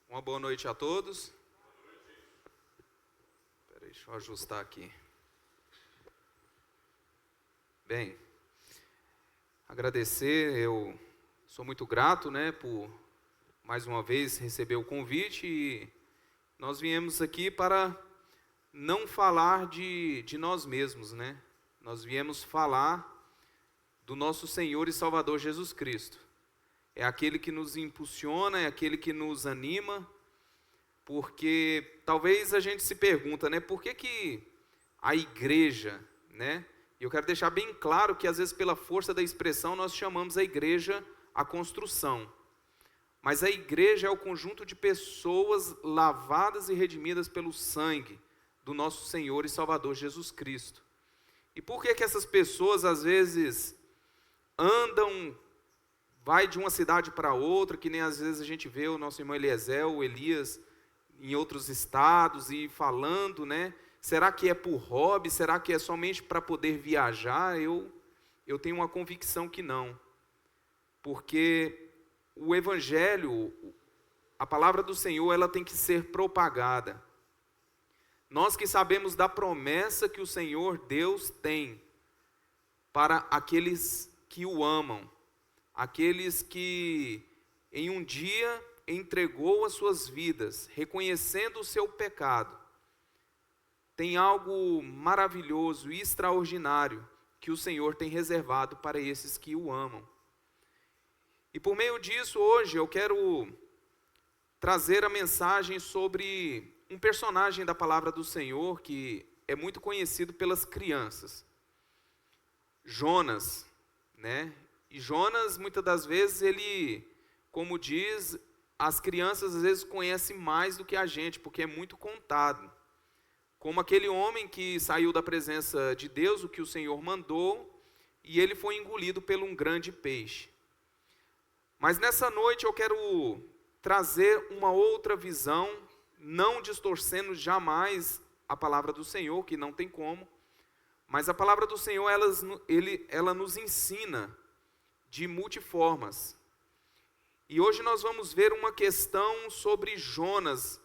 Uma boa noite a todos. Espera aí, deixa eu ajustar aqui. Bem, agradecer, eu sou muito grato, por mais uma vez receber o convite e nós viemos aqui para não falar de nós mesmos, Nós viemos falar do nosso Senhor e Salvador Jesus Cristo. É aquele que nos impulsiona, é aquele que nos anima, porque talvez a gente se pergunta, por que a igreja, E eu quero deixar bem claro que às vezes pela força da expressão nós chamamos a igreja a construção. Mas a igreja é o conjunto de pessoas lavadas e redimidas pelo sangue do nosso Senhor e Salvador Jesus Cristo. E por que essas pessoas às vezes vai de uma cidade para outra, que nem às vezes a gente vê o nosso irmão Eliezer, o Elias, em outros estados e falando, Será que é por hobby? Será que é somente para poder viajar? Eu tenho uma convicção que não. Porque o Evangelho, a palavra do Senhor, ela tem que ser propagada. Nós que sabemos da promessa que o Senhor Deus tem para aqueles que o amam, aqueles que em um dia entregou as suas vidas, reconhecendo o seu pecado. Tem algo maravilhoso e extraordinário que o Senhor tem reservado para esses que o amam. E por meio disso, hoje, eu quero trazer a mensagem sobre um personagem da palavra do Senhor que é muito conhecido pelas crianças. Jonas, E Jonas, muitas das vezes, ele, como diz, as crianças às vezes conhecem mais do que a gente, porque é muito contado. Como aquele homem que saiu da presença de Deus, o que o Senhor mandou, e ele foi engolido por um grande peixe. Mas nessa noite eu quero trazer uma outra visão, não distorcendo jamais a palavra do Senhor, que não tem como, mas a palavra do Senhor, ela nos ensina de multiformas. E hoje nós vamos ver uma questão sobre Jonas,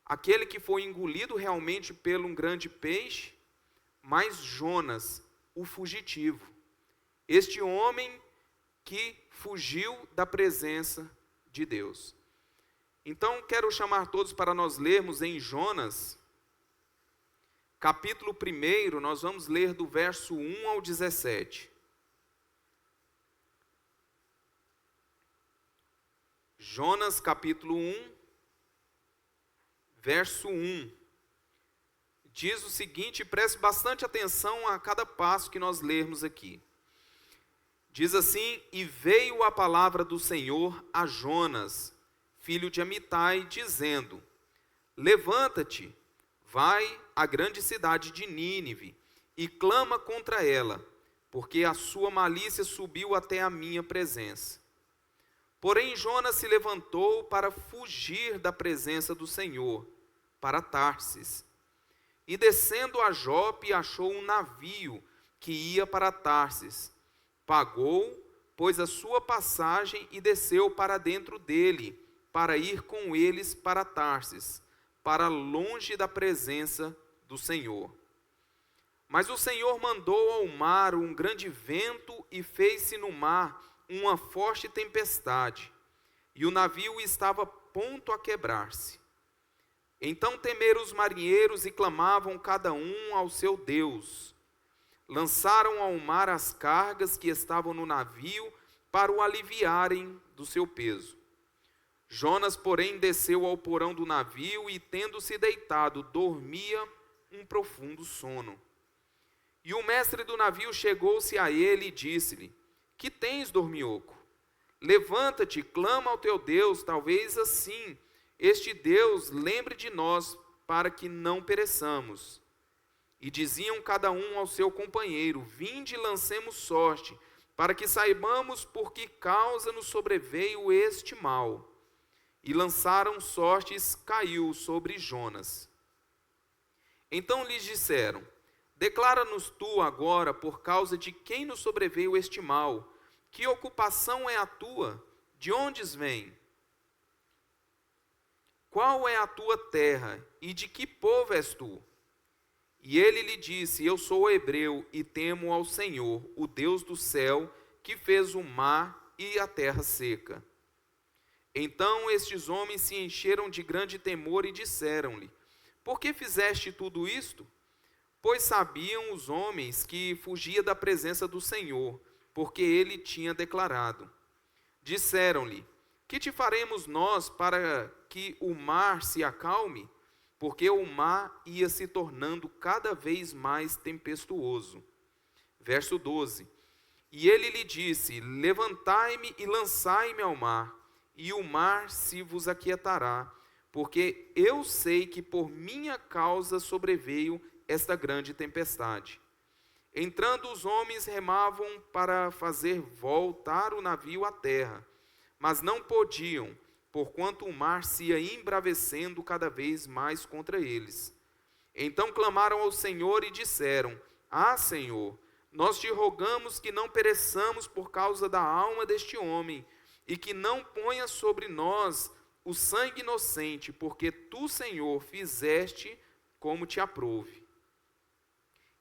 aquele que foi engolido realmente por um grande peixe, mas Jonas, o fugitivo. Este homem que fugiu da presença de Deus. Então, quero chamar todos para nós lermos em Jonas, capítulo 1, nós vamos ler do verso 1 ao 17. Jonas, capítulo 1, verso 1. Diz o seguinte, preste bastante atenção a cada passo que nós lermos aqui. Diz assim: E veio a palavra do Senhor a Jonas, filho de Amitai, dizendo: Levanta-te, vai à grande cidade de Nínive, e clama contra ela, porque a sua malícia subiu até a minha presença. Porém Jonas se levantou para fugir da presença do Senhor, para Tarsis. E descendo a Jope, achou um navio que ia para Tarsis. Pagou, pois, a sua passagem e desceu para dentro dele, para ir com eles para Tarsis, para longe da presença do Senhor. Mas o Senhor mandou ao mar um grande vento e fez-se no mar uma forte tempestade, e o navio estava ponto a quebrar-se. Então temeram os marinheiros e clamavam cada um ao seu Deus. Lançaram ao mar as cargas que estavam no navio para o aliviarem do seu peso. Jonas, porém, desceu ao porão do navio e, tendo-se deitado, dormia um profundo sono. E o mestre do navio chegou-se a ele e disse-lhe: Que tens, dorminhoco? Levanta-te, clama ao teu Deus, talvez assim este Deus lembre de nós, para que não pereçamos. E diziam cada um ao seu companheiro: Vinde e lancemos sorte, para que saibamos por que causa nos sobreveio este mal. E lançaram sortes, caiu sobre Jonas. Então lhes disseram: Declara-nos tu agora por causa de quem nos sobreveio este mal. Que ocupação é a tua? De onde vem? qual é a tua terra e de que povo és tu? E ele lhe disse, eu sou hebreu e temo ao Senhor, o Deus do céu, que fez o mar e a terra seca. Então estes homens se encheram de grande temor e disseram-lhe, por que fizeste tudo isto? Pois sabiam os homens que fugia da presença do Senhor, porque ele tinha declarado. Disseram-lhe, que te faremos nós para que o mar se acalme? Porque o mar ia se tornando cada vez mais tempestuoso. Verso 12. E ele lhe disse, levantai-me e lançai-me ao mar, e o mar se vos aquietará, porque eu sei que por minha causa sobreveio esta grande tempestade. Entrando os homens remavam para fazer voltar o navio à terra, mas não podiam, porquanto o mar se ia embravecendo cada vez mais contra eles. Então clamaram ao Senhor e disseram, Senhor, nós te rogamos que não pereçamos por causa da alma deste homem, e que não ponha sobre nós o sangue inocente, porque tu, Senhor, fizeste como te aprouve.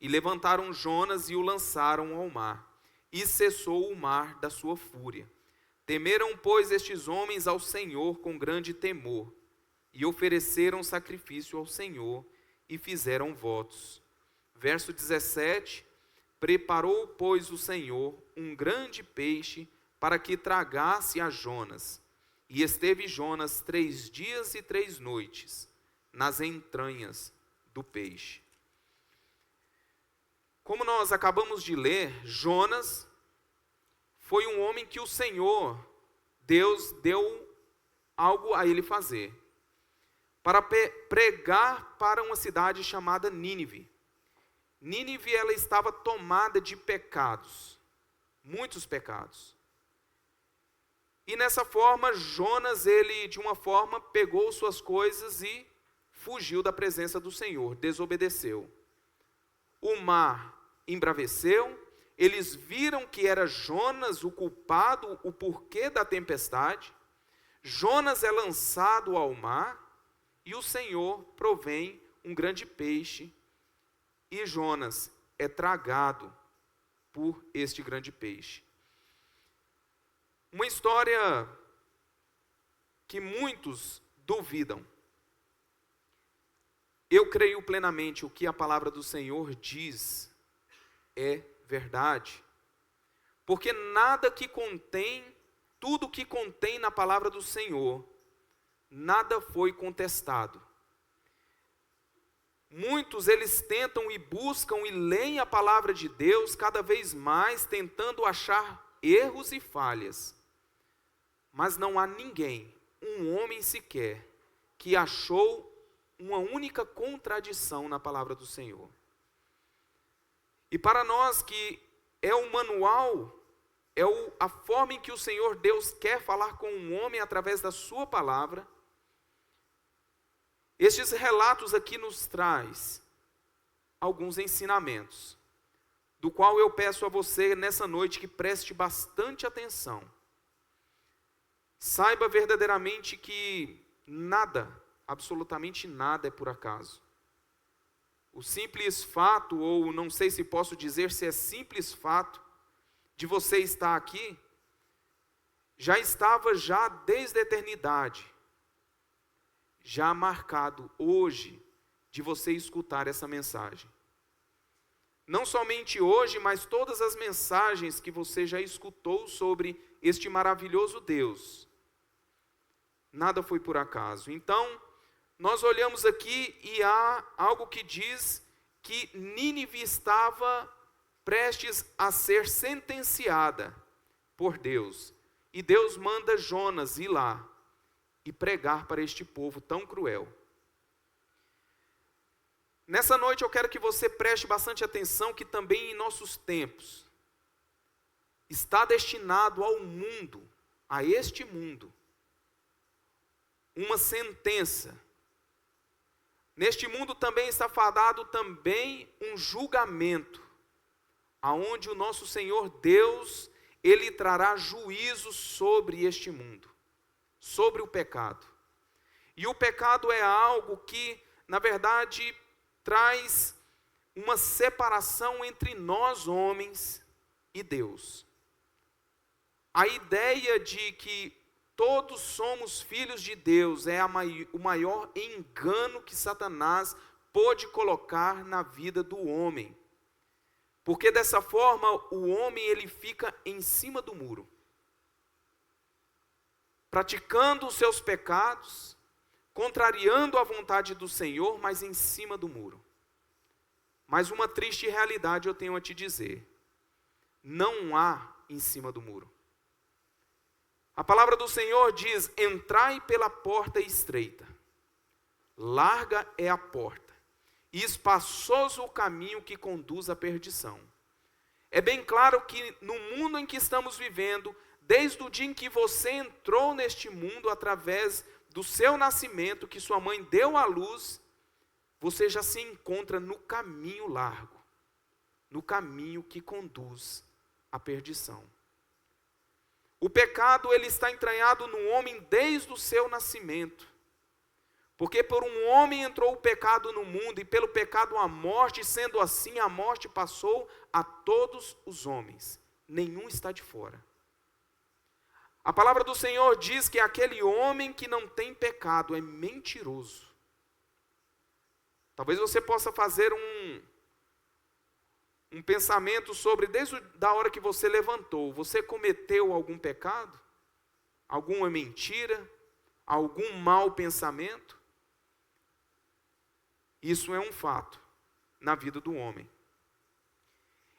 E levantaram Jonas e o lançaram ao mar, e cessou o mar da sua fúria. Temeram, pois, estes homens ao Senhor com grande temor, e ofereceram sacrifício ao Senhor, e fizeram votos. Verso 17, preparou, pois, o Senhor um grande peixe, para que tragasse a Jonas. E esteve Jonas 3 dias e 3 noites, nas entranhas do peixe. Como nós acabamos de ler, Jonas foi um homem que o Senhor, Deus, deu algo a ele fazer. Para pregar para uma cidade chamada Nínive. Nínive, ela estava tomada de pecados, muitos pecados. E nessa forma, Jonas, ele de uma forma pegou suas coisas e fugiu da presença do Senhor, desobedeceu. O mar embraveceu, eles viram que era Jonas o culpado, o porquê da tempestade. Jonas é lançado ao mar e o Senhor provém um grande peixe e Jonas é tragado por este grande peixe. Uma história que muitos duvidam. Eu creio plenamente o que a palavra do Senhor diz é verdade. Porque nada que contém, tudo que contém na palavra do Senhor, nada foi contestado. Muitos eles tentam e buscam e leem a palavra de Deus cada vez mais, tentando achar erros e falhas. Mas não há ninguém, um homem sequer, que achou uma única contradição na palavra do Senhor. E para nós que é o manual, a forma em que o Senhor Deus quer falar com um homem através da sua palavra, estes relatos aqui nos traz alguns ensinamentos, do qual eu peço a você nessa noite que preste bastante atenção. Saiba verdadeiramente que nada, absolutamente nada é por acaso. O simples fato, ou não sei se posso dizer se é simples fato, de você estar aqui, já estava já desde a eternidade, já marcado hoje, de você escutar essa mensagem. Não somente hoje, mas todas as mensagens que você já escutou sobre este maravilhoso Deus. Nada foi por acaso. Então, nós olhamos aqui e há algo que diz que Nínive estava prestes a ser sentenciada por Deus. E Deus manda Jonas ir lá e pregar para este povo tão cruel. Nessa noite eu quero que você preste bastante atenção que também em nossos tempos está destinado ao mundo, a este mundo, uma sentença. Neste mundo também está fadado também um julgamento, aonde o nosso Senhor Deus, Ele trará juízo sobre este mundo, sobre o pecado. E o pecado é algo que, na verdade, traz uma separação entre nós homens e Deus. A ideia de que todos somos filhos de Deus é o maior engano que Satanás pôde colocar na vida do homem. Porque dessa forma o homem ele fica em cima do muro, praticando os seus pecados, contrariando a vontade do Senhor, mas em cima do muro. Mas uma triste realidade eu tenho a te dizer: não há em cima do muro. A palavra do Senhor diz: entrai pela porta estreita, larga é a porta, e espaçoso o caminho que conduz à perdição. É bem claro que no mundo em que estamos vivendo, desde o dia em que você entrou neste mundo, através do seu nascimento, que sua mãe deu à luz, você já se encontra no caminho largo, no caminho que conduz à perdição. O pecado ele está entranhado no homem desde o seu nascimento. Porque por um homem entrou o pecado no mundo, e pelo pecado a morte, sendo assim a morte passou a todos os homens. Nenhum está de fora. A palavra do Senhor diz que aquele homem que não tem pecado é mentiroso. Talvez você possa fazer um pensamento sobre, desde a hora que você levantou, você cometeu algum pecado? Alguma mentira? Algum mau pensamento? Isso é um fato na vida do homem.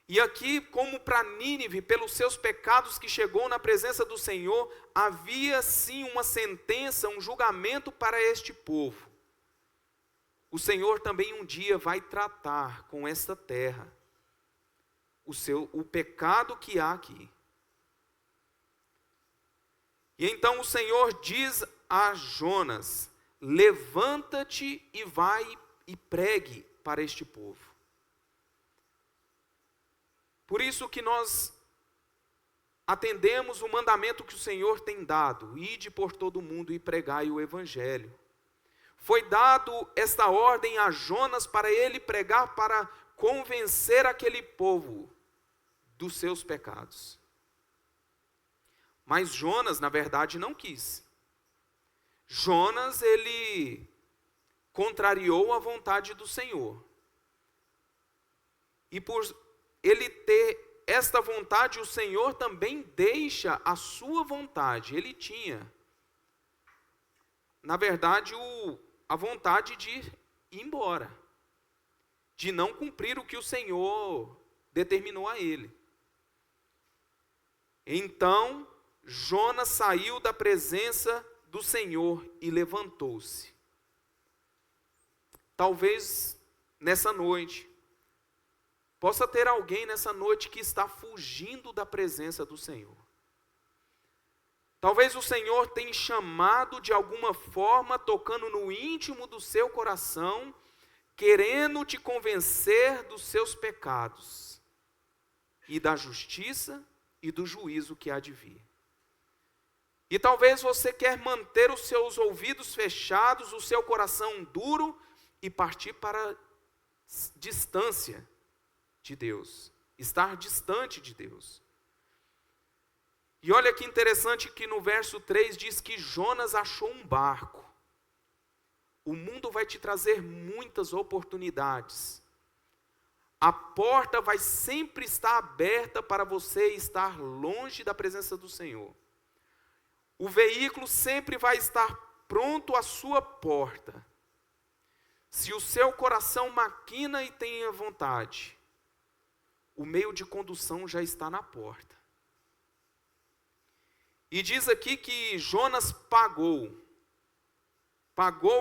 E aqui, como para Nínive, pelos seus pecados que chegou na presença do Senhor, havia sim uma sentença, um julgamento para este povo. O Senhor também um dia vai tratar com esta terra o pecado que há aqui. E então o Senhor diz a Jonas: levanta-te e vai e pregue para este povo. Por isso que nós atendemos o mandamento que o Senhor tem dado: ide por todo o mundo e pregai o evangelho. Foi dado esta ordem a Jonas para ele pregar, para convencer aquele povo dos seus pecados. Mas Jonas, na verdade, não quis. Jonas, ele contrariou a vontade do Senhor. E por ele ter esta vontade, o Senhor também deixa a sua vontade. Ele tinha, na verdade, a vontade de ir embora, de não cumprir o que o Senhor determinou a ele. Então, Jonas saiu da presença do Senhor e levantou-se. Talvez nessa noite, possa ter alguém nessa noite que está fugindo da presença do Senhor. Talvez o Senhor tenha chamado de alguma forma, tocando no íntimo do seu coração, querendo te convencer dos seus pecados e da justiça e do juízo que há de vir. E talvez você quer manter os seus ouvidos fechados, o seu coração duro e partir para a distância de Deus, estar distante de Deus. E olha que interessante que no verso 3 diz que Jonas achou um barco. O mundo vai te trazer muitas oportunidades. A porta vai sempre estar aberta para você estar longe da presença do Senhor. O veículo sempre vai estar pronto à sua porta. Se o seu coração maquina e tem a vontade, o meio de condução já está na porta. E diz aqui que Jonas pagou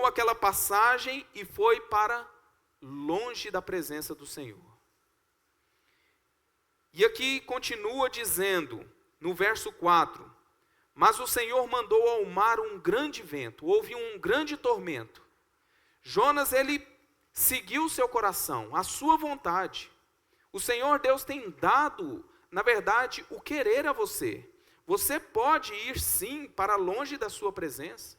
aquela passagem e foi para longe da presença do Senhor. E aqui continua dizendo, no verso 4, mas o Senhor mandou ao mar um grande vento, houve um grande tormento. Jonas, ele seguiu o seu coração, a sua vontade. O Senhor Deus tem dado, na verdade, o querer a você. Você pode ir sim para longe da sua presença,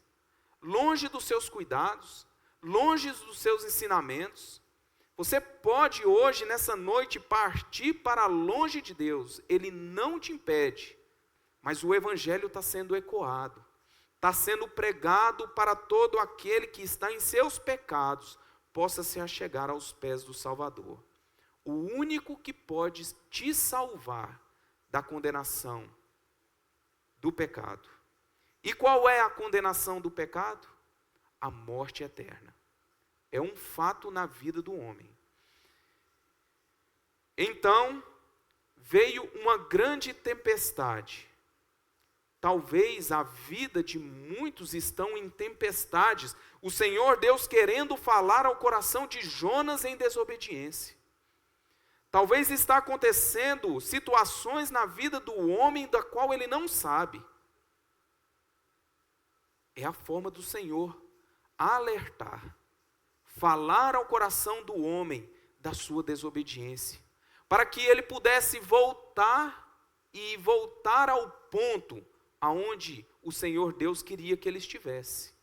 longe dos seus cuidados, longe dos seus ensinamentos. Você pode hoje, nessa noite, partir para longe de Deus. Ele não te impede, mas o Evangelho está sendo ecoado, está sendo pregado para todo aquele que está em seus pecados, possa se achegar aos pés do Salvador. O único que pode te salvar da condenação do pecado. E qual é a condenação do pecado? A morte eterna. É um fato na vida do homem. Então, veio uma grande tempestade. Talvez a vida de muitos estão em tempestades. O Senhor Deus querendo falar ao coração de Jonas em desobediência. Talvez está acontecendo situações na vida do homem da qual ele não sabe. É a forma do Senhor alertar, falar ao coração do homem da sua desobediência, para que ele pudesse voltar ao ponto aonde o Senhor Deus queria que ele estivesse.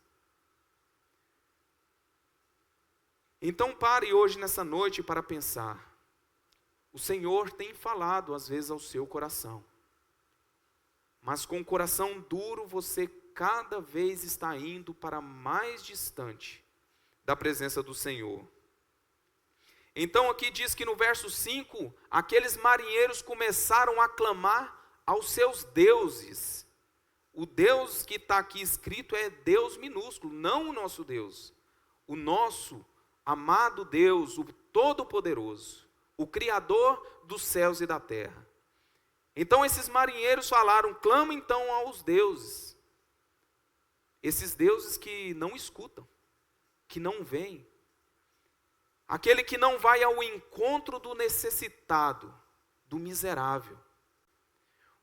Então pare hoje nessa noite para pensar. O Senhor tem falado às vezes ao seu coração, mas com o coração duro você cada vez está indo para mais distante da presença do Senhor. Então aqui diz que no verso 5, aqueles marinheiros começaram a clamar aos seus deuses. O Deus que está aqui escrito é Deus minúsculo, não o nosso Deus. O nosso amado Deus, o Todo-Poderoso, o Criador dos céus e da terra. Então esses marinheiros falaram, clama então aos deuses. Esses deuses que não escutam, que não veem. Aquele que não vai ao encontro do necessitado, do miserável.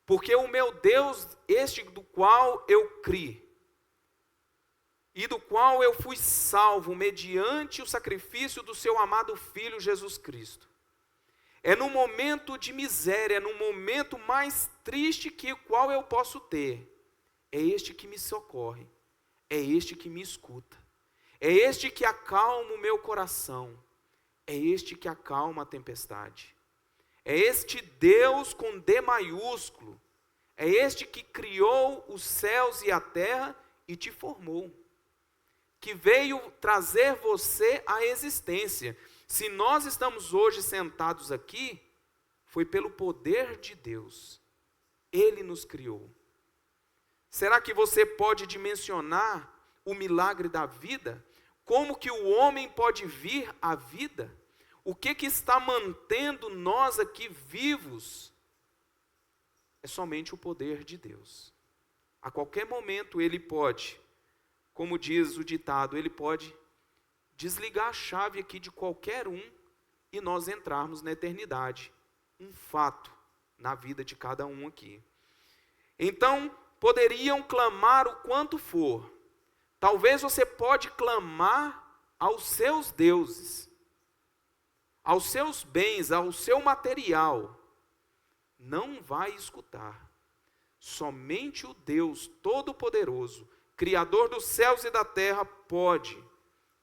Porque o meu Deus, este do qual eu criei, e do qual eu fui salvo mediante o sacrifício do seu amado Filho Jesus Cristo. É no momento de miséria, é no momento mais triste que o qual eu posso ter. É este que me socorre, é este que me escuta, é este que acalma o meu coração, é este que acalma a tempestade. É este Deus com D maiúsculo, é este que criou os céus e a terra e te formou, que veio trazer você à existência. Se nós estamos hoje sentados aqui, foi pelo poder de Deus. Ele nos criou. Será que você pode dimensionar o milagre da vida? Como que o homem pode vir à vida? O que está mantendo nós aqui vivos? É somente o poder de Deus. A qualquer momento Ele pode, como diz o ditado, Ele pode desligar a chave aqui de qualquer um e nós entrarmos na eternidade. Um fato na vida de cada um aqui. Então, poderiam clamar o quanto for. Talvez você pode clamar aos seus deuses, aos seus bens, ao seu material. Não vai escutar. Somente o Deus Todo-Poderoso, Criador dos céus e da terra, pode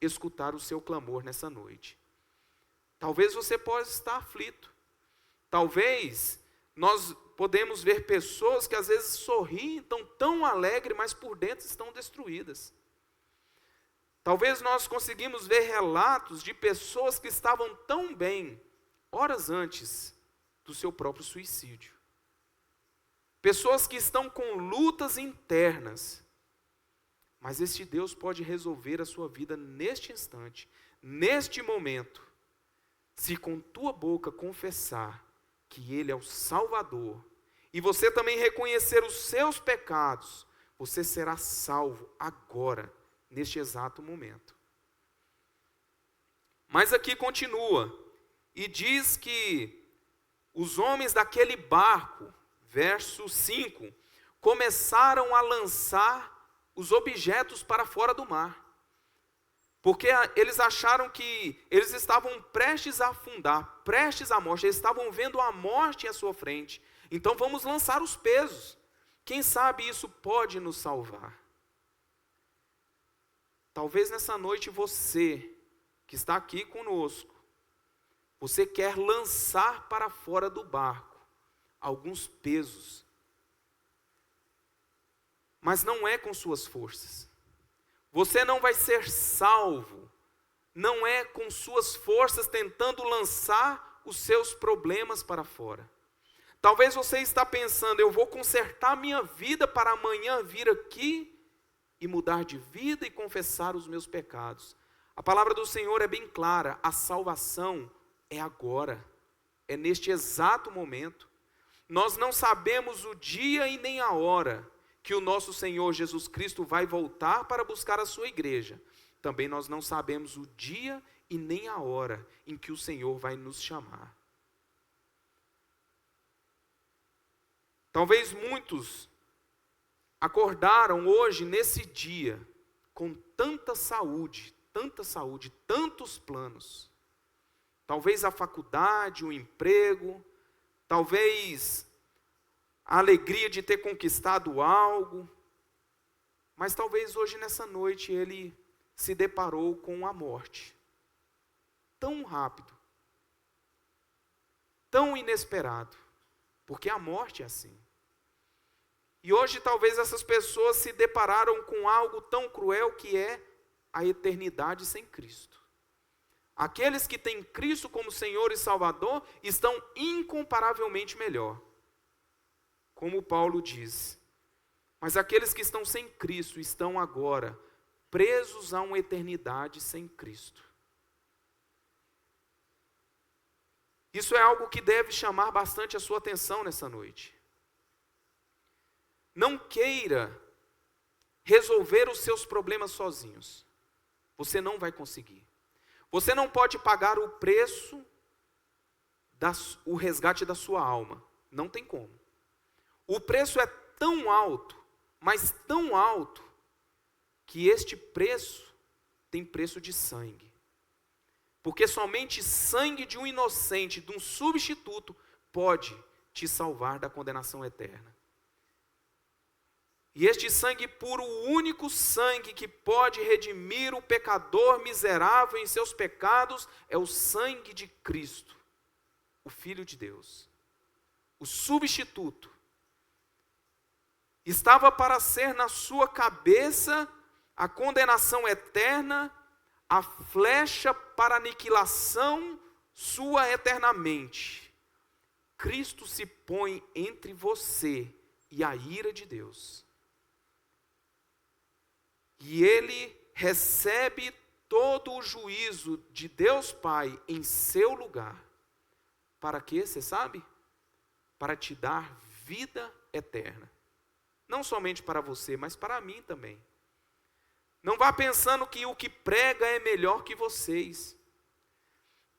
escutar o seu clamor nessa noite. Talvez você possa estar aflito. Talvez nós podemos ver pessoas que às vezes sorriem, estão tão alegres, mas por dentro estão destruídas. Talvez nós conseguimos ver relatos de pessoas que estavam tão bem, horas antes do seu próprio suicídio. Pessoas que estão com lutas internas. Mas este Deus pode resolver a sua vida neste instante, neste momento, se com tua boca confessar que Ele é o Salvador, e você também reconhecer os seus pecados, você será salvo agora, neste exato momento. Mas aqui continua, e diz que os homens daquele barco, verso 5, começaram a lançar os objetos para fora do mar, porque eles acharam que eles estavam prestes a afundar, prestes à morte, eles estavam vendo a morte à sua frente. Então vamos lançar os pesos, quem sabe isso pode nos salvar. talvez nessa noite você, que está aqui conosco, você quer lançar para fora do barco alguns pesos, mas não é com suas forças. Você não vai ser salvo, não é com suas forças tentando lançar os seus problemas para fora. Talvez você está pensando, eu vou consertar minha vida para amanhã vir aqui e mudar de vida e confessar os meus pecados. A palavra do Senhor é bem clara, a salvação é agora, é neste exato momento. Nós não sabemos o dia e nem a hora que o nosso Senhor Jesus Cristo vai voltar para buscar a sua igreja. Também nós não sabemos o dia e nem a hora em que o Senhor vai nos chamar. Talvez muitos acordaram hoje, nesse dia, com tanta saúde, tantos planos. Talvez a faculdade, o emprego, talvez a alegria de ter conquistado algo, mas talvez hoje nessa noite ele se deparou com a morte. Tão rápido, tão inesperado, porque a morte é assim. E hoje talvez essas pessoas se depararam com algo tão cruel que é a eternidade sem Cristo. Aqueles que têm Cristo como Senhor e Salvador estão incomparavelmente melhor. Como Paulo diz. Mas aqueles que estão sem Cristo estão agora presos a uma eternidade sem Cristo. Isso é algo que deve chamar bastante a sua atenção nessa noite. Não queira resolver os seus problemas sozinhos. Você não vai conseguir. Você não pode pagar o preço, o resgate da sua alma. Não tem como. O preço é tão alto, mas tão alto, que este preço tem preço de sangue. Porque somente sangue de um inocente, de um substituto, pode te salvar da condenação eterna. E este sangue puro, o único sangue que pode redimir o pecador miserável em seus pecados, é o sangue de Cristo, o Filho de Deus, o substituto. Estava para ser na sua cabeça a condenação eterna, a flecha para aniquilação sua eternamente. Cristo se põe entre você e a ira de Deus. E ele recebe todo o juízo de Deus Pai em seu lugar. Para quê, você sabe? Para te dar vida eterna. Não somente para você, mas para mim também. Não vá pensando que o que prega é melhor que vocês.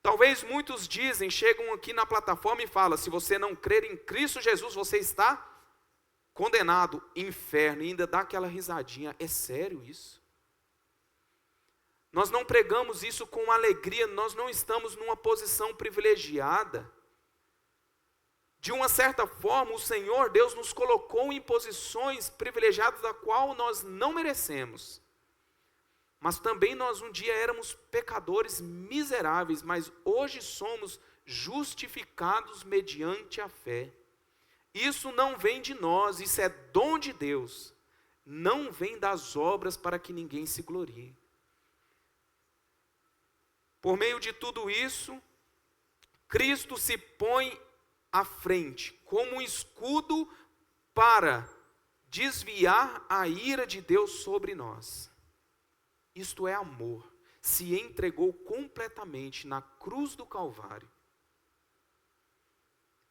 Talvez muitos dizem, chegam aqui na plataforma e falam, se você não crer em Cristo Jesus, você está condenado, inferno, e ainda dá aquela risadinha. É sério isso? Nós não pregamos isso com alegria, nós não estamos numa posição privilegiada. De uma certa forma, o Senhor Deus nos colocou em posições privilegiadas da qual nós não merecemos. Mas também nós um dia éramos pecadores miseráveis, mas hoje somos justificados mediante a fé. Isso não vem de nós, isso é dom de Deus. Não vem das obras para que ninguém se glorie. Por meio de tudo isso, Cristo se põe à frente, como um escudo para desviar a ira de Deus sobre nós. Isto é amor. Se entregou completamente na cruz do Calvário.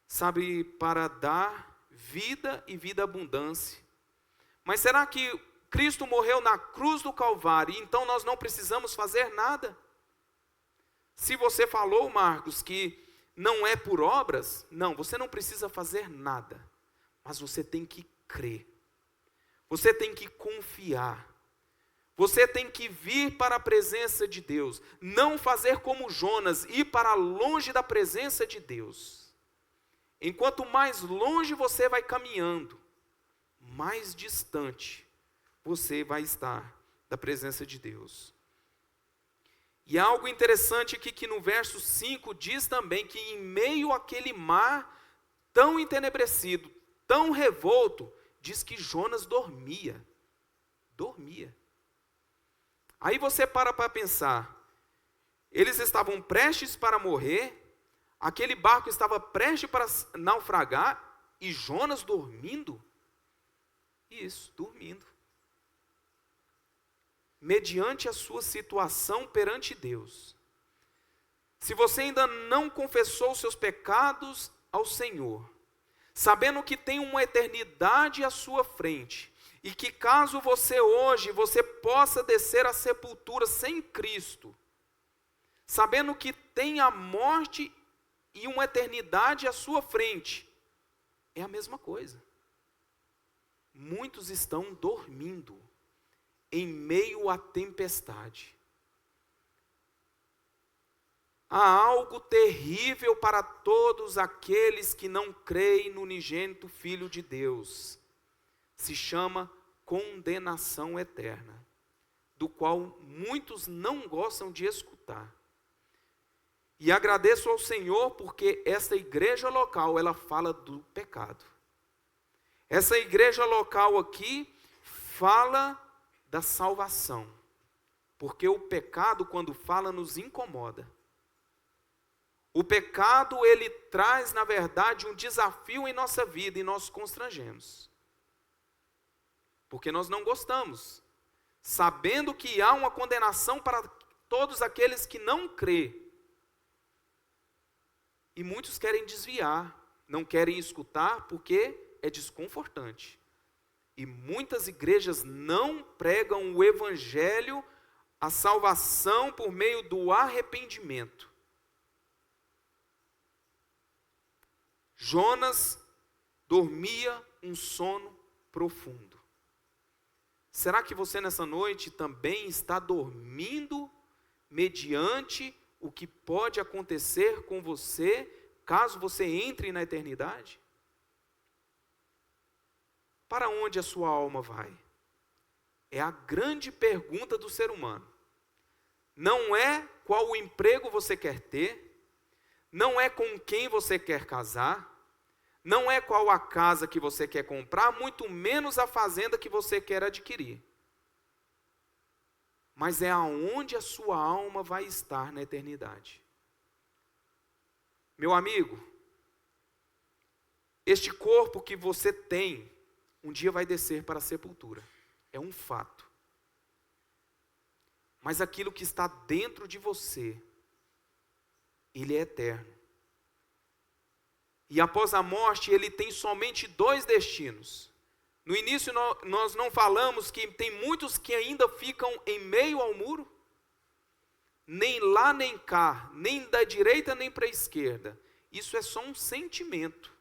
Sabe, para dar vida e vida abundância. Mas será que Cristo morreu na cruz do Calvário e então nós não precisamos fazer nada? Se você falou, Marcos, que não é por obras, não, você não precisa fazer nada. Mas você tem que crer. Você tem que confiar. Você tem que vir para a presença de Deus. Não fazer como Jonas, ir para longe da presença de Deus. Enquanto mais longe você vai caminhando, mais distante você vai estar da presença de Deus. E há algo interessante aqui que no verso 5 diz também que em meio àquele mar tão entenebrecido, tão revolto, diz que Jonas dormia. Dormia. Aí você para pensar, eles estavam prestes para morrer, aquele barco estava prestes para naufragar, e Jonas dormindo? Isso, dormindo. Mediante a sua situação perante Deus. Se você ainda não confessou os seus pecados ao Senhor, sabendo que tem uma eternidade à sua frente, e que caso você hoje, você possa descer à sepultura sem Cristo, sabendo que tem a morte e uma eternidade à sua frente, é a mesma coisa. Muitos estão dormindo em meio à tempestade. Há algo terrível para todos aqueles que não creem no unigênito Filho de Deus. Se chama condenação eterna, do qual muitos não gostam de escutar. E agradeço ao Senhor porque esta igreja local, ela fala do pecado. Essa igreja local aqui fala da salvação. Porque o pecado, quando fala, nos incomoda. O pecado, ele traz, na verdade, um desafio em nossa vida e nós constrangemos. Porque nós não gostamos. Sabendo que há uma condenação para todos aqueles que não crê. E muitos querem desviar, não querem escutar porque é desconfortante. E muitas igrejas não pregam o evangelho, a salvação por meio do arrependimento. Jonas dormia um sono profundo. Será que você nessa noite também está dormindo mediante o que pode acontecer com você caso você entre na eternidade? Para onde a sua alma vai? É a grande pergunta do ser humano. Não é qual o emprego você quer ter, não é com quem você quer casar, não é qual a casa que você quer comprar, muito menos a fazenda que você quer adquirir. Mas é aonde a sua alma vai estar na eternidade. Meu amigo, este corpo que você tem, um dia vai descer para a sepultura. É um fato. Mas aquilo que está dentro de você, ele é eterno. E após a morte, ele tem somente dois destinos. No início, nós não falamos que tem muitos que ainda ficam em meio ao muro? Nem lá, nem cá, nem da direita, nem para a esquerda. Isso é só um sentimento,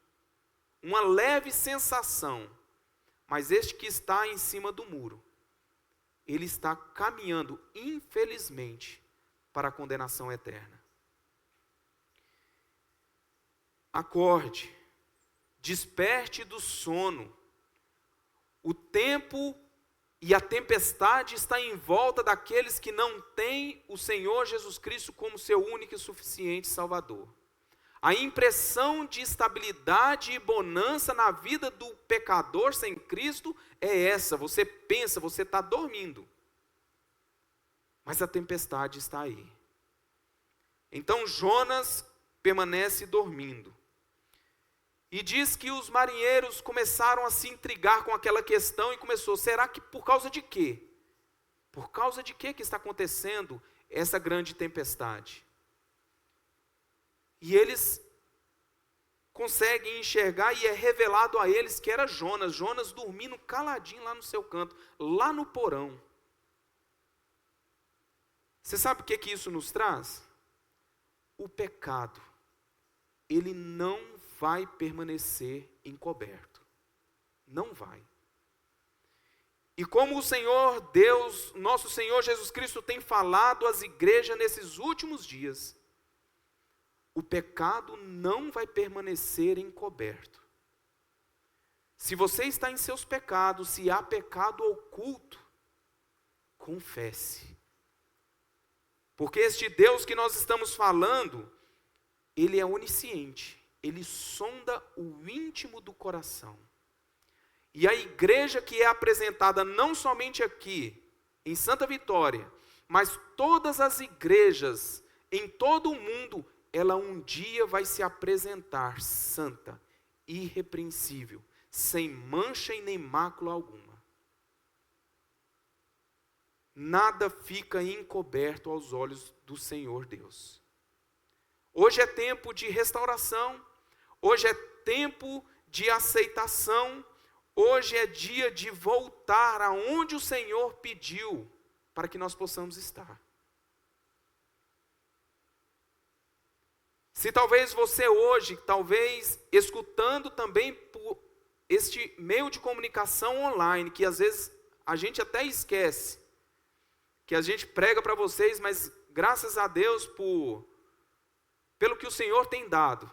uma leve sensação. Mas este que está em cima do muro, ele está caminhando, infelizmente, para a condenação eterna. Acorde, desperte do sono. O tempo e a tempestade está em volta daqueles que não têm o Senhor Jesus Cristo como seu único e suficiente Salvador. A impressão de estabilidade e bonança na vida do pecador sem Cristo é essa. Você pensa, você está dormindo. Mas a tempestade está aí. Então Jonas permanece dormindo. E diz que os marinheiros começaram a se intrigar com aquela questão e começou, será que por causa de quê? Por causa de quê que está acontecendo essa grande tempestade? E eles conseguem enxergar e é revelado a eles que era Jonas. Jonas dormindo caladinho lá no seu canto, lá no porão. Você sabe o que isso nos traz? O pecado, ele não vai permanecer encoberto. Não vai. E como o Senhor Deus, nosso Senhor Jesus Cristo tem falado às igrejas nesses últimos dias, o pecado não vai permanecer encoberto. Se você está em seus pecados, se há pecado oculto, confesse. Porque este Deus que nós estamos falando, Ele é onisciente, Ele sonda o íntimo do coração. E a igreja que é apresentada não somente aqui, em Santa Vitória, mas todas as igrejas em todo o mundo, ela um dia vai se apresentar santa, irrepreensível, sem mancha e nem mácula alguma. Nada fica encoberto aos olhos do Senhor Deus. Hoje é tempo de restauração, hoje é tempo de aceitação, hoje é dia de voltar aonde o Senhor pediu para que nós possamos estar. Se talvez você hoje, talvez escutando também por este meio de comunicação online, que às vezes a gente até esquece, que a gente prega para vocês, mas graças a Deus pelo que o Senhor tem dado,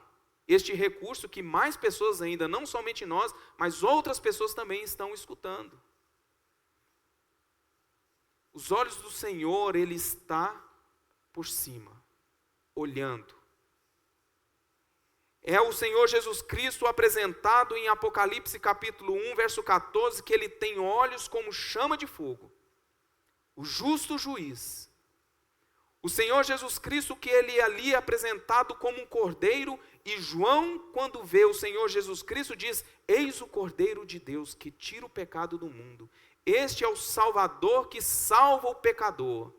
este recurso que mais pessoas ainda, não somente nós, mas outras pessoas também estão escutando. Os olhos do Senhor, Ele está por cima, olhando. É o Senhor Jesus Cristo apresentado em Apocalipse capítulo 1, verso 14, que Ele tem olhos como chama de fogo. O justo juiz. O Senhor Jesus Cristo que Ele ali é apresentado como um cordeiro, e João, quando vê o Senhor Jesus Cristo, diz: eis o Cordeiro de Deus que tira o pecado do mundo. Este é o Salvador que salva o pecador.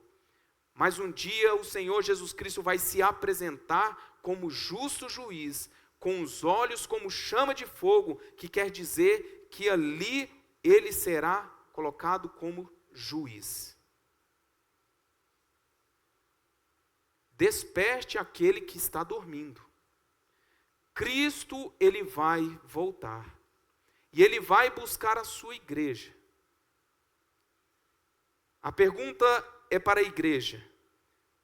Mas um dia o Senhor Jesus Cristo vai se apresentar como justo juiz, com os olhos como chama de fogo, que quer dizer que ali Ele será colocado como juiz. Desperte aquele que está dormindo. Cristo, Ele vai voltar. E Ele vai buscar a sua igreja. A pergunta é para a igreja: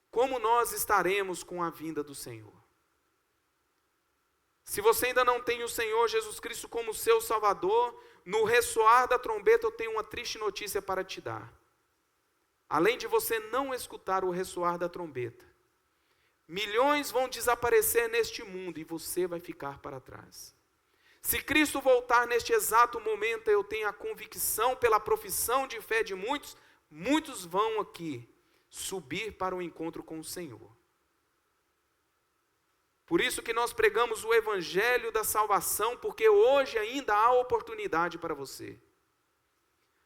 como nós estaremos com a vinda do Senhor? Se você ainda não tem o Senhor Jesus Cristo como seu Salvador, no ressoar da trombeta eu tenho uma triste notícia para te dar. Além de você não escutar o ressoar da trombeta, milhões vão desaparecer neste mundo e você vai ficar para trás. Se Cristo voltar neste exato momento, eu tenho a convicção pela profissão de fé de muitos, muitos vão aqui subir para o encontro com o Senhor. Por isso que nós pregamos o Evangelho da salvação, porque hoje ainda há oportunidade para você.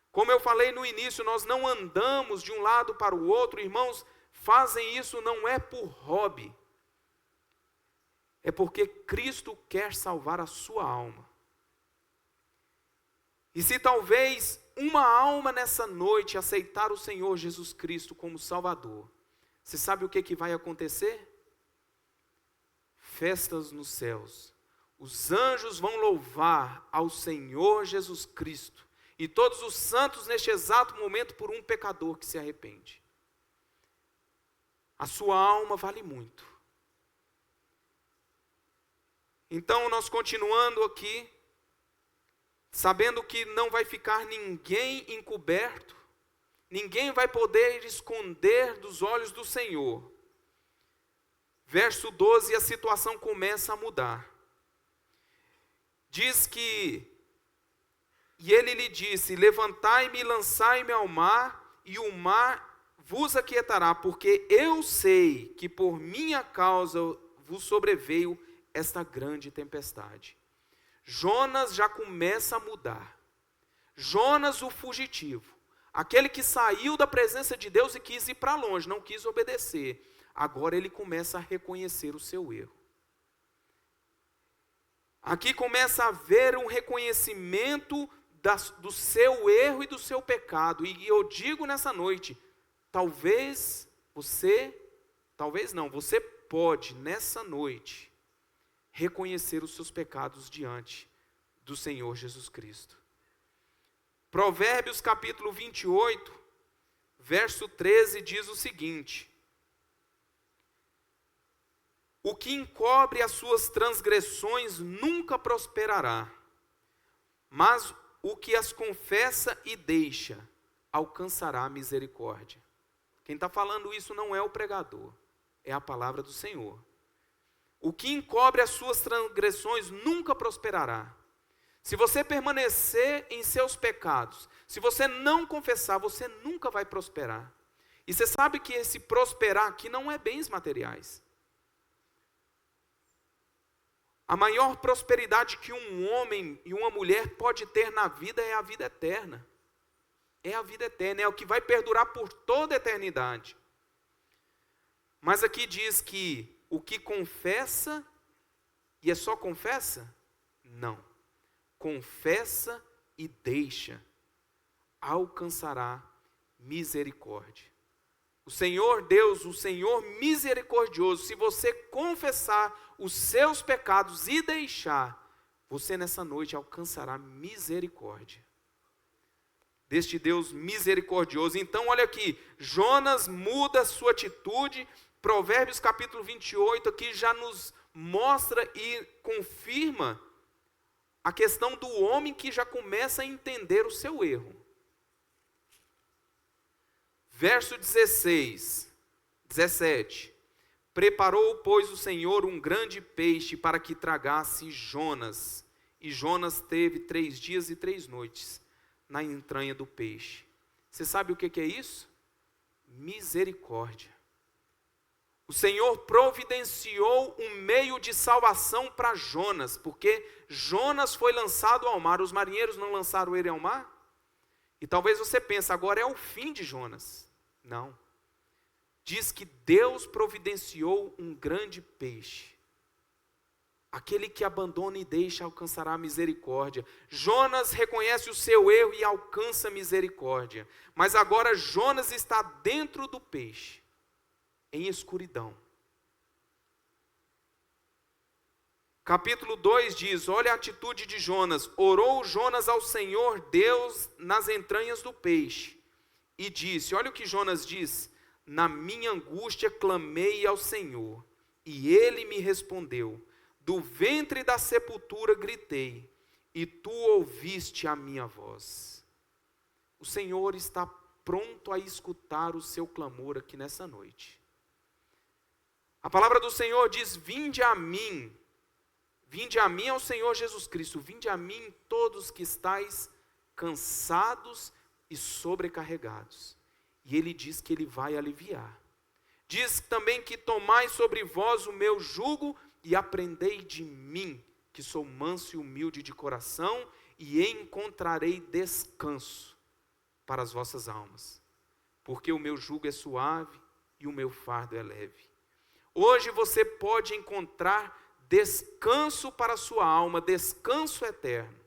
Como eu falei no início, nós não andamos de um lado para o outro, irmãos, fazem isso não é por hobby, é porque Cristo quer salvar a sua alma. E se talvez uma alma nessa noite aceitar o Senhor Jesus Cristo como Salvador, você sabe o que vai acontecer? Festas nos céus, os anjos vão louvar ao Senhor Jesus Cristo, e todos os santos neste exato momento por um pecador que se arrepende. A sua alma vale muito. Então nós continuando aqui, sabendo que não vai ficar ninguém encoberto, ninguém vai poder esconder dos olhos do Senhor. Verso 12, a situação começa a mudar. Diz que, e ele lhe disse: levantai-me e lançai-me ao mar, e o mar vos aquietará, porque eu sei que por minha causa vos sobreveio esta grande tempestade. Jonas já começa a mudar. Jonas, o fugitivo, aquele que saiu da presença de Deus e quis ir para longe, não quis obedecer. Agora ele começa a reconhecer o seu erro. Aqui começa a haver um reconhecimento do seu erro e do seu pecado. E eu digo nessa noite, você pode nessa noite reconhecer os seus pecados diante do Senhor Jesus Cristo. Provérbios capítulo 28, verso 13 diz o seguinte: o que encobre as suas transgressões nunca prosperará, mas o que as confessa e deixa alcançará misericórdia. Quem está falando isso não é o pregador, é a palavra do Senhor. O que encobre as suas transgressões nunca prosperará. Se você permanecer em seus pecados, se você não confessar, você nunca vai prosperar. E você sabe que esse prosperar aqui não é bens materiais. A maior prosperidade que um homem e uma mulher pode ter na vida é a vida eterna. É a vida eterna, é o que vai perdurar por toda a eternidade. Mas aqui diz que o que confessa, e é só confessa? Não. Confessa e deixa, alcançará misericórdia. O Senhor Deus, o Senhor misericordioso, se você confessar os seus pecados e deixar, você nessa noite alcançará misericórdia deste Deus misericordioso. Então olha aqui, Jonas muda sua atitude. Provérbios capítulo 28 aqui já nos mostra e confirma a questão do homem que já começa a entender o seu erro. Verso 17. Preparou, pois, o Senhor um grande peixe para que tragasse Jonas. E Jonas teve 3 dias e 3 noites na entranha do peixe. Você sabe o que é isso? Misericórdia. O Senhor providenciou um meio de salvação para Jonas, porque Jonas foi lançado ao mar. Os marinheiros não lançaram ele ao mar? E talvez você pense, agora é o fim de Jonas. Não. Diz que Deus providenciou um grande peixe. Aquele que abandona e deixa alcançará misericórdia. Jonas reconhece o seu erro e alcança misericórdia. Mas agora Jonas está dentro do peixe, em escuridão. Capítulo 2 diz, olha a atitude de Jonas. Orou Jonas ao Senhor Deus nas entranhas do peixe. E disse, olha o que Jonas diz. Na minha angústia clamei ao Senhor, e Ele me respondeu. Do ventre da sepultura gritei, e Tu ouviste a minha voz. O Senhor está pronto a escutar o seu clamor aqui nessa noite. A palavra do Senhor diz, vinde a mim ao Senhor Jesus Cristo, vinde a mim todos que estáis cansados e sobrecarregados. E Ele diz que Ele vai aliviar. Diz também que tomai sobre vós o meu jugo e aprendei de mim, que sou manso e humilde de coração, e encontrarei descanso para as vossas almas. Porque o meu jugo é suave e o meu fardo é leve. Hoje você pode encontrar descanso para a sua alma, descanso eterno.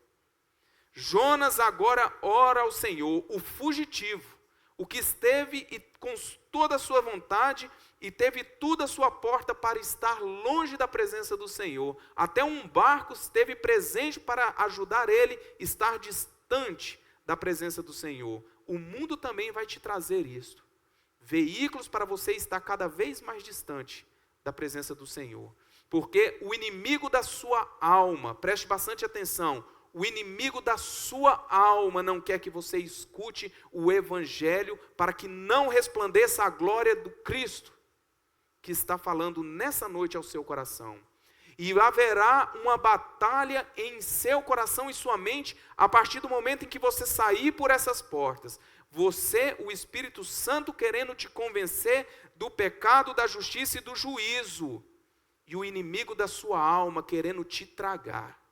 Jonas agora ora ao Senhor, o fugitivo, o que esteve com toda a sua vontade e teve tudo à sua porta para estar longe da presença do Senhor. Até um barco esteve presente para ajudar ele a estar distante da presença do Senhor. O mundo também vai te trazer isso. Veículos para você estar cada vez mais distante da presença do Senhor. Porque o inimigo da sua alma, preste bastante atenção, o inimigo da sua alma não quer que você escute o Evangelho para que não resplandeça a glória do Cristo que está falando nessa noite ao seu coração. E haverá uma batalha em seu coração e sua mente a partir do momento em que você sair por essas portas. Você, o Espírito Santo, querendo te convencer do pecado, da justiça e do juízo. E o inimigo da sua alma querendo te tragar.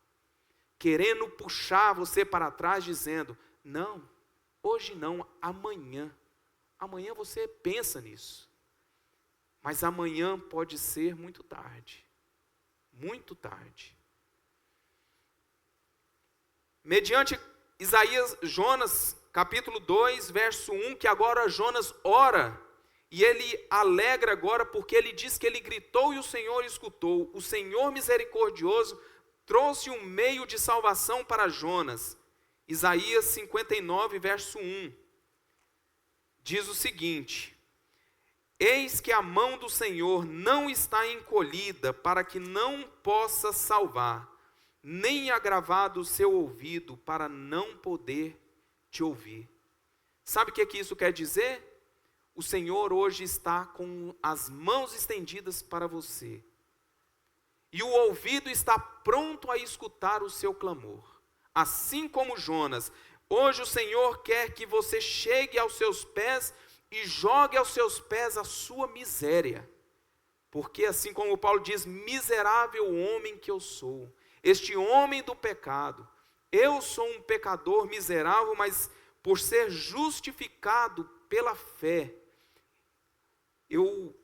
Querendo puxar você para trás, dizendo, não, hoje não, amanhã. Amanhã você pensa nisso. Mas amanhã pode ser muito tarde. Muito tarde. Mediante Jonas, capítulo 2, verso 1, que agora Jonas ora, e ele alegra agora, porque ele diz que ele gritou e o Senhor escutou. O Senhor misericordioso trouxe um meio de salvação para Jonas. Isaías 59, verso 1, diz o seguinte, eis que a mão do Senhor não está encolhida para que não possa salvar, nem agravado o seu ouvido para não poder te ouvir. Sabe o que isso quer dizer? O Senhor hoje está com as mãos estendidas para você. E o ouvido está pronto a escutar o seu clamor. Assim como Jonas, hoje o Senhor quer que você chegue aos seus pés e jogue aos seus pés a sua miséria. Porque assim como Paulo diz, miserável homem que eu sou, este homem do pecado, eu sou um pecador miserável, mas por ser justificado pela fé, eu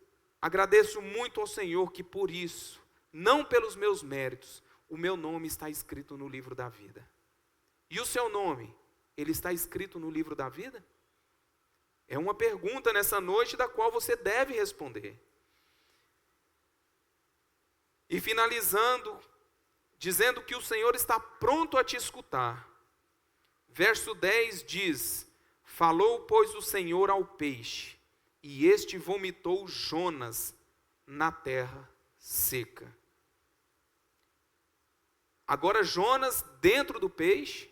agradeço muito ao Senhor que por isso, não pelos meus méritos, o meu nome está escrito no livro da vida. E o seu nome, ele está escrito no livro da vida? É uma pergunta nessa noite da qual você deve responder. E finalizando, dizendo que o Senhor está pronto a te escutar. Verso 10 diz: falou, pois, o Senhor ao peixe, e este vomitou Jonas na terra seca. Agora Jonas dentro do peixe,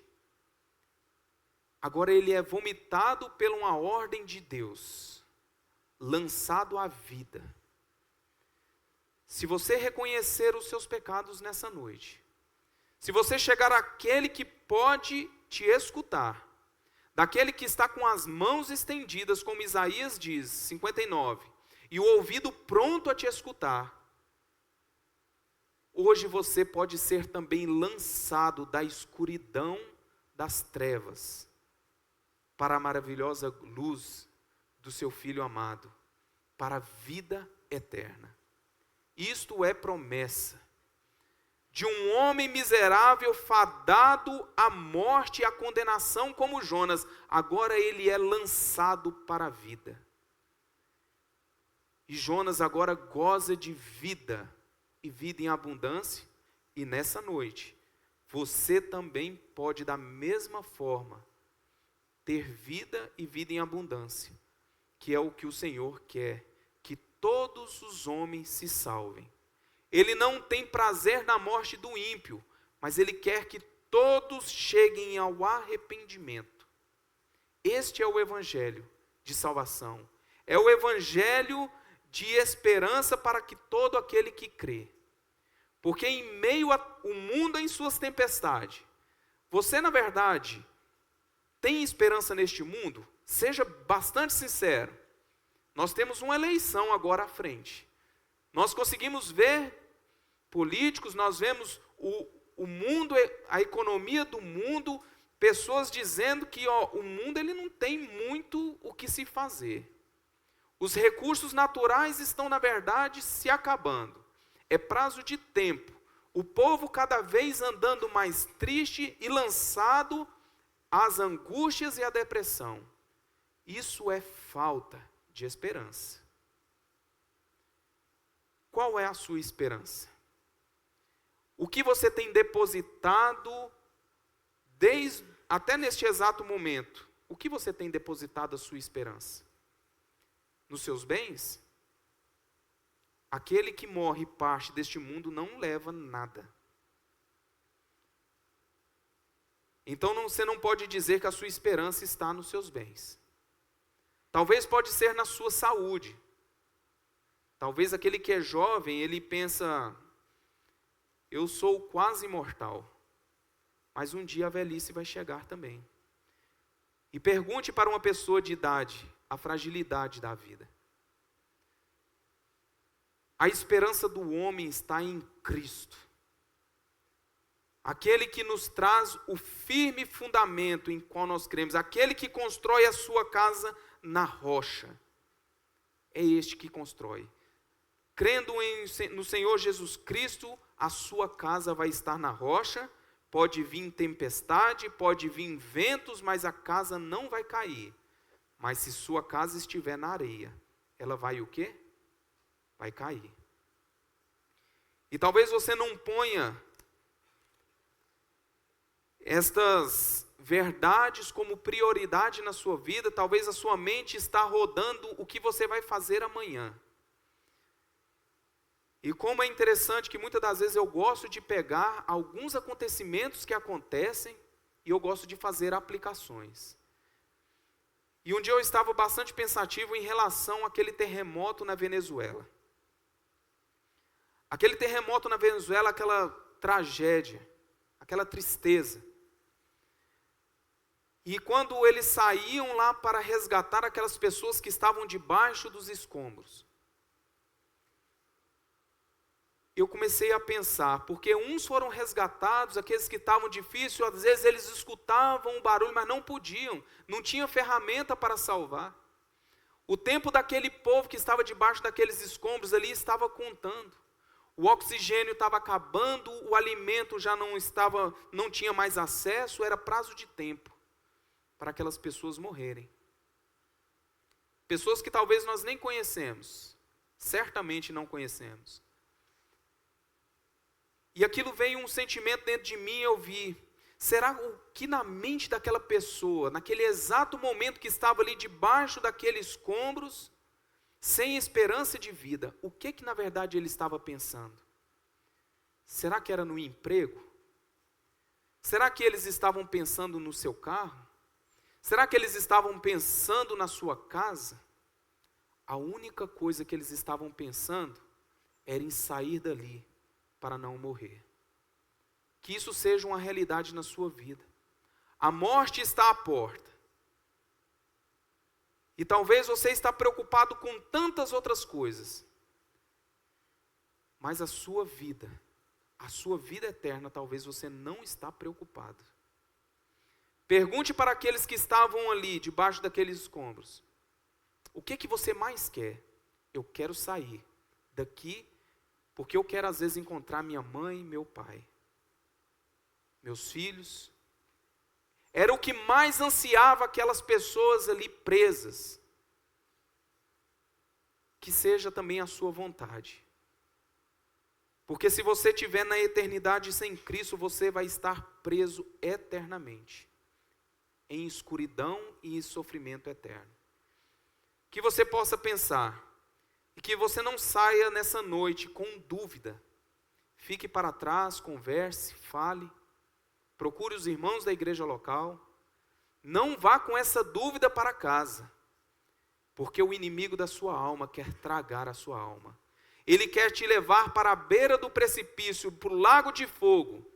agora ele é vomitado por uma ordem de Deus, lançado à vida. Se você reconhecer os seus pecados nessa noite, se você chegar àquele que pode te escutar, daquele que está com as mãos estendidas, como Isaías diz, 59, e o ouvido pronto a te escutar, hoje você pode ser também lançado da escuridão das trevas para a maravilhosa luz do seu Filho amado, para a vida eterna. Isto é promessa de um homem miserável fadado à morte e à condenação como Jonas. Agora ele é lançado para a vida. E Jonas agora goza de vida, e vida em abundância. E nessa noite, você também pode da mesma forma ter vida e vida em abundância, que é o que o Senhor quer, que todos os homens se salvem. Ele não tem prazer na morte do ímpio, mas Ele quer que todos cheguem ao arrependimento. Este é o Evangelho de salvação. É o Evangelho de esperança para que todo aquele que crê. Porque em meio ao mundo em suas tempestades, você na verdade tem esperança neste mundo? Seja bastante sincero. Nós temos uma eleição agora à frente. Nós conseguimos ver políticos, nós vemos o mundo, a economia do mundo, pessoas dizendo que o mundo ele não tem muito o que se fazer. Os recursos naturais estão, na verdade, se acabando. É prazo de tempo. O povo cada vez andando mais triste e lançado às angústias e à depressão. Isso é falta de esperança. Qual é a sua esperança? O que você tem depositado até neste exato momento? O que você tem depositado a sua esperança? Nos seus bens? Aquele que morre parte deste mundo não leva nada. Então você não pode dizer que a sua esperança está nos seus bens. Talvez pode ser na sua saúde. Talvez aquele que é jovem, ele pensa, eu sou quase imortal, mas um dia a velhice vai chegar também. E pergunte para uma pessoa de idade a fragilidade da vida. A esperança do homem está em Cristo. Aquele que nos traz o firme fundamento em qual nós cremos, aquele que constrói a sua casa na rocha. É este que constrói. Crendo no Senhor Jesus Cristo, a sua casa vai estar na rocha, pode vir tempestade, pode vir ventos, mas a casa não vai cair. Mas se sua casa estiver na areia, ela vai o quê? Vai cair. E talvez você não ponha estas verdades como prioridade na sua vida, talvez a sua mente está rodando o que você vai fazer amanhã. E como é interessante que muitas das vezes eu gosto de pegar alguns acontecimentos que acontecem e eu gosto de fazer aplicações. E um dia eu estava bastante pensativo em relação àquele terremoto na Venezuela. Aquele terremoto na Venezuela, aquela tragédia, aquela tristeza. E quando eles saíam lá para resgatar aquelas pessoas que estavam debaixo dos escombros, eu comecei a pensar, porque uns foram resgatados, aqueles que estavam difíceis, às vezes eles escutavam o barulho, mas não podiam, não tinham ferramenta para salvar. O tempo daquele povo que estava debaixo daqueles escombros ali estava contando. O oxigênio estava acabando, o alimento já não tinha mais acesso, era prazo de tempo para aquelas pessoas morrerem. Pessoas que talvez nós nem conhecemos, certamente não conhecemos. E aquilo veio um sentimento dentro de mim, eu vi, será o que na mente daquela pessoa, naquele exato momento que estava ali debaixo daqueles escombros, sem esperança de vida, o que na verdade ele estava pensando? Será que era no emprego? Será que eles estavam pensando no seu carro? Será que eles estavam pensando na sua casa? A única coisa que eles estavam pensando era em sair dali para não morrer. Que isso seja uma realidade na sua vida. A morte está à porta. E talvez você está preocupado com tantas outras coisas. Mas a sua vida eterna, talvez você não está preocupado. Pergunte para aqueles que estavam ali, debaixo daqueles escombros. O que você mais quer? Eu quero sair daqui, porque eu quero às vezes encontrar minha mãe e meu pai. Meus filhos. Era o que mais ansiava aquelas pessoas ali presas. Que seja também a sua vontade. Porque se você estiver na eternidade sem Cristo, você vai estar preso eternamente. Em escuridão e em sofrimento eterno. Que você possa pensar. E que você não saia nessa noite com dúvida. Fique para trás, converse, fale. Procure os irmãos da igreja local. Não vá com essa dúvida para casa. Porque o inimigo da sua alma quer tragar a sua alma. Ele quer te levar para a beira do precipício, para o lago de fogo.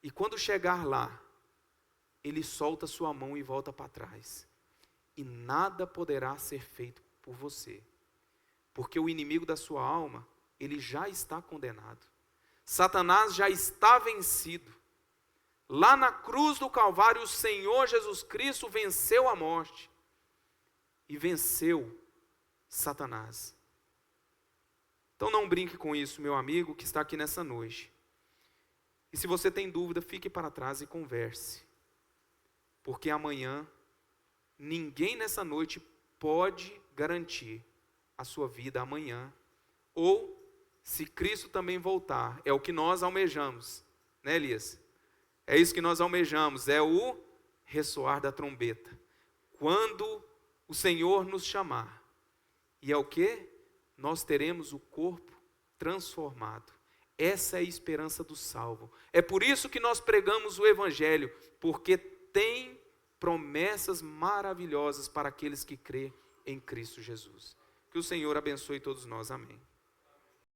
E quando chegar lá, ele solta sua mão e volta para trás. E nada poderá ser feito por você. Porque o inimigo da sua alma, ele já está condenado. Satanás já está vencido. Lá na cruz do Calvário, o Senhor Jesus Cristo venceu a morte. E venceu Satanás. Então não brinque com isso, meu amigo, que está aqui nessa noite. E se você tem dúvida, fique para trás e converse. Porque amanhã, ninguém nessa noite pode garantir a sua vida amanhã. Ou, se Cristo também voltar, é o que nós almejamos. Né, Elias? É isso que nós almejamos, é o ressoar da trombeta. Quando o Senhor nos chamar. E é o que? Nós teremos o corpo transformado. Essa é a esperança do salvo. É por isso que nós pregamos o Evangelho, porque tem promessas maravilhosas para aqueles que crêem em Cristo Jesus. Que o Senhor abençoe todos nós. Amém.